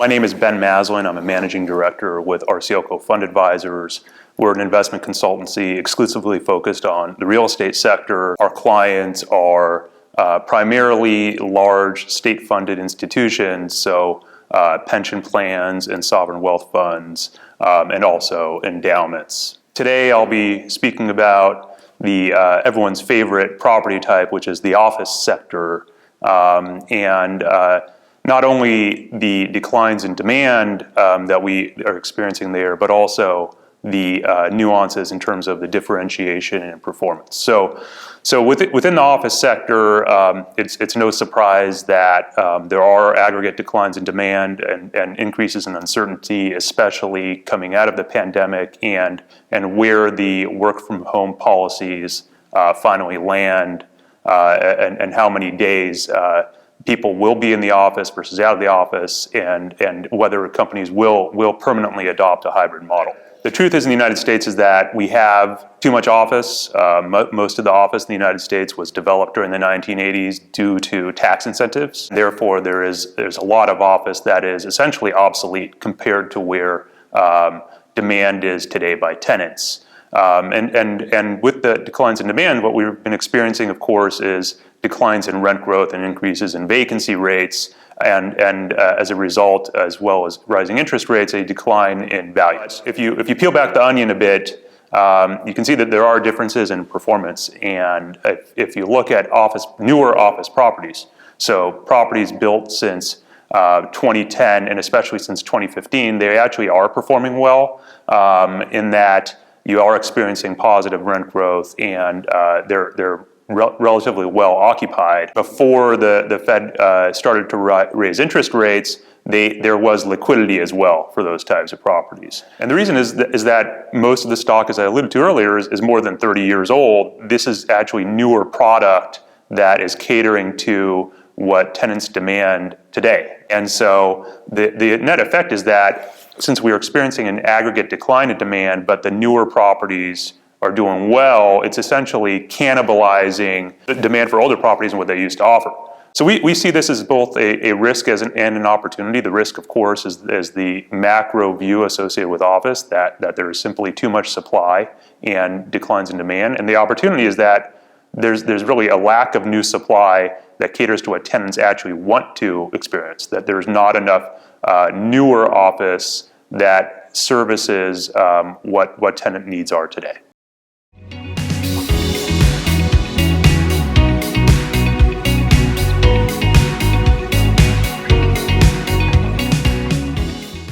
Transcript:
My name is Ben Maslan. I'm a managing director with RCLCO Fund Advisors. We're an investment consultancy exclusively focused on the real estate sector. Our clients are primarily large state-funded institutions, so pension plans and sovereign wealth funds, and also endowments. Today I'll be speaking about the everyone's favorite property type, which is the office sector, and not only the declines in demand that we are experiencing there, but also the nuances in terms of the differentiation and performance. So within the office sector, it's no surprise that there are aggregate declines in demand and increases in uncertainty, especially coming out of the pandemic, and where the work from home policies finally land, and how many days people will be in the office versus out of the office, and whether companies will permanently adopt a hybrid model. The truth is, in the United States, is that we have too much office. Most of the office in the United States was developed during the 1980s due to tax incentives. Therefore, there's a lot of office that is essentially obsolete compared to where demand is today by tenants. And with the declines in demand, what we've been experiencing, of course, is declines in rent growth and increases in vacancy rates, and as a result, as well as rising interest rates, a decline in values. If you peel back the onion a bit, you can see that there are differences in performance. And if you look at newer office properties, so properties built since 2010 and especially since 2015, they actually are performing well, in that you are experiencing positive rent growth, and they're relatively well occupied. Before the Fed started to raise interest rates, there was liquidity as well for those types of properties. And the reason is that most of the stock, as I alluded to earlier, is more than 30 years old. This is actually newer product that is catering to what tenants demand today. And so the net effect is that since we are experiencing an aggregate decline in demand, but the newer properties are doing well, it's essentially cannibalizing the demand for older properties and what they used to offer. So we see this as both a risk and an opportunity. The risk, of course, is the macro view associated with office, that there is simply too much supply and declines in demand. And the opportunity is that there's really a lack of new supply that caters to what tenants actually want to experience, that there's not enough newer office that services what tenant needs are today.